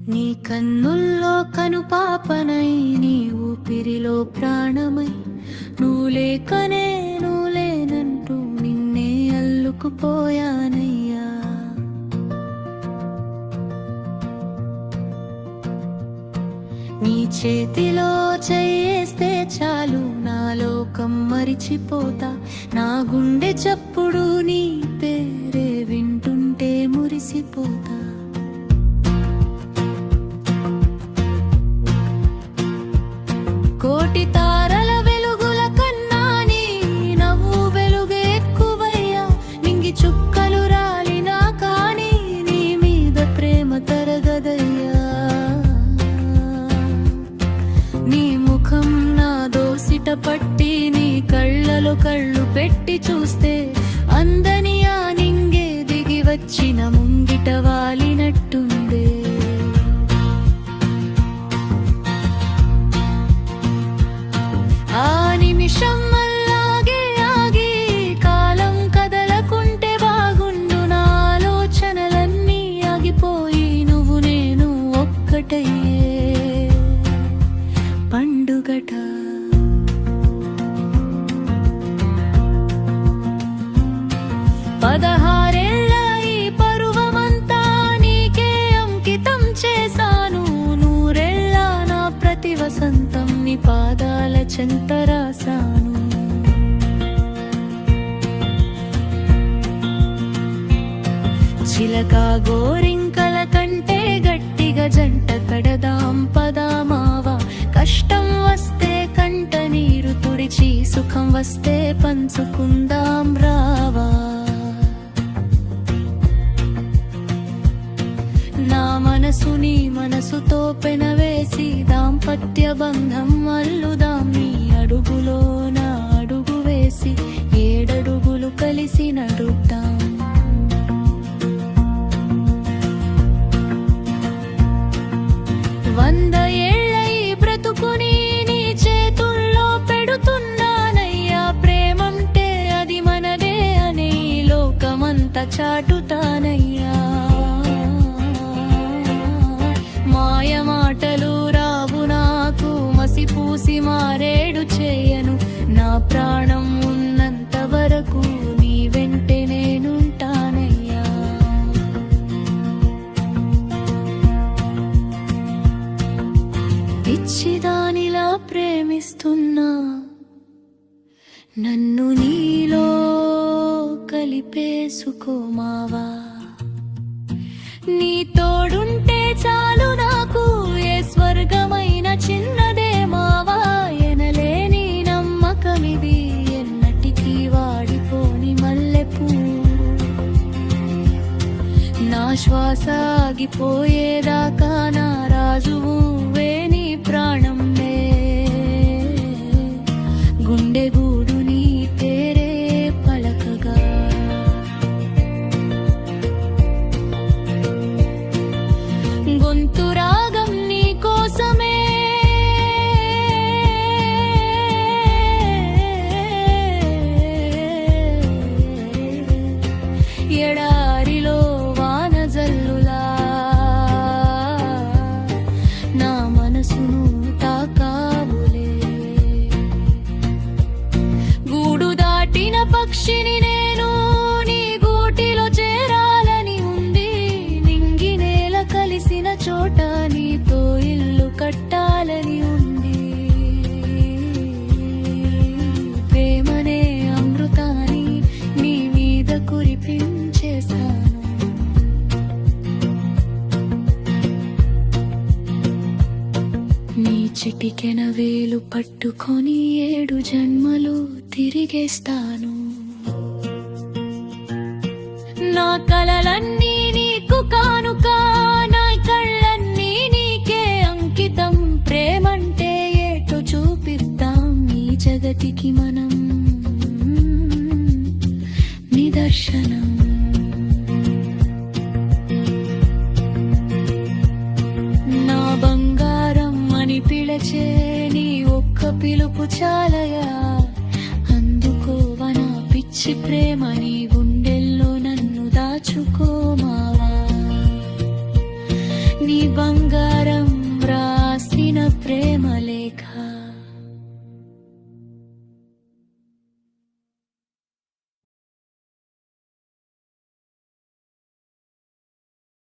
నీ కన్నుల్లో కనుపాపనై, నీ ఊపిరిలో ప్రాణమై, నువ్వులేకనే నువ్వులేనంటూ నిన్నే అల్లుకుపోయానయ్యా. నీ చేతిలో చేయేస్తే చాలు నా లోకం మరిచిపోతా. నా గుండె చప్పుడు నీ పేరే వింటుంటే మురిసిపోతా. కోటి తారల వెలుగుల కన్నా నీ నవ్వు వెలుగే ఎక్కువయ్యా. నింగి చుక్కలు రాలినా కానీ నీ మీద ప్రేమ తరగదయ్యా. నీ ముఖం నా దోసిట పట్టి, నీ కళ్ళలో కళ్ళు పెట్టి చూస్తే అందని ఆ నింగే దిగి వచ్చిన ముంగిట వాలినట్టుందే. ఆ నిమిషం అల్లాగే ఆగి కాలం కదలకుంటే బాగుండు. నా ఆలోచనలన్నీ ఆగిపోయి నువ్వు నేను ఒక్కటయ్యే పండుగట. పదహారేళ్ళ ఈ పరువమంతా నీకే అంకితం చేశాను. నూరేళ్ళ నా ప్రతి వసంతం నీ పాదాల చెంత రాశాను. చిలక గోరింకల కంటే గట్టిగా జంట కడదాం పదామావా. కష్టం వస్తే కంట నీరు తుడిచి, సుఖం వస్తే పంచుకుందాం రావా. నా మనసు నీ మనసుతో పెనవేసి దాంపత్య బంధం అల్లుదాం. నీ అడుగులో నా అడుగు వేసి 7 అడుగులు కలిసి నడుద్దాం. వంద ఏళ్ళ ఈ బ్రతుకుని నీ చేతుల్లో పెడుతున్నానయ్యా. ప్రేమంటే అది మనదే అనే లోకమంతా చాటుతానయ్యా. మాయ మాటలు రావు నాకు, మసిపూసి మారేడు చేయను. నా ప్రాణం ఉన్నంత వరకు నీ వెంటే నేనుంటానయ్యా. పిచ్చిదానిలా ప్రేమిస్తున్నా, నన్ను నీలో కలిపేసుకోమావా. నీ తోడుంటే చాలు నాకు, ఏ స్వర్గమైన చిన్నదే మావా. ఎనలేని నమ్మకమిది, ఎన్నటికీ వాడిపోని మల్లెపూ. నా శ్వాస ఆగిపోయేదాకా నా రాజువు నీ ప్రాణం వే. గుండె గూడు నీ పేరే పలకగా. గొంతు రాగం నీ కోసమే, ఎడారిలో వానజల్లులా నా మనసును తాకావులే. గూడు దాటిన పక్షిని నేను, నీ గూటిలో చేరాలని ఉంది. నింగి నేల కలిసిన చోట నీతో ఇల్లు కట్టాలని ఉంది. ప్రేమనే అమృతాన్ని నీ మీద కురిపించేశాను. నీ చిటికెన వేలు పట్టుకొని 7 జన్మలు తిరిగేస్తాను. నా కలలన్నీ నీకు కానుక, నా కళ్ళన్నీ నీకే అంకితం. ప్రేమంటే ఏటో చూపిద్దాం ఈ జగతికి మనం నిదర్శనం. నా బంగారం అని పిలచే నీ ఒక్క పిలుపు చాలయా. అందుకోవా నా పిచ్చి ప్రేమ, నీ గుండెల్లో నన్ను దాచుకోమావా. నీ బంగారం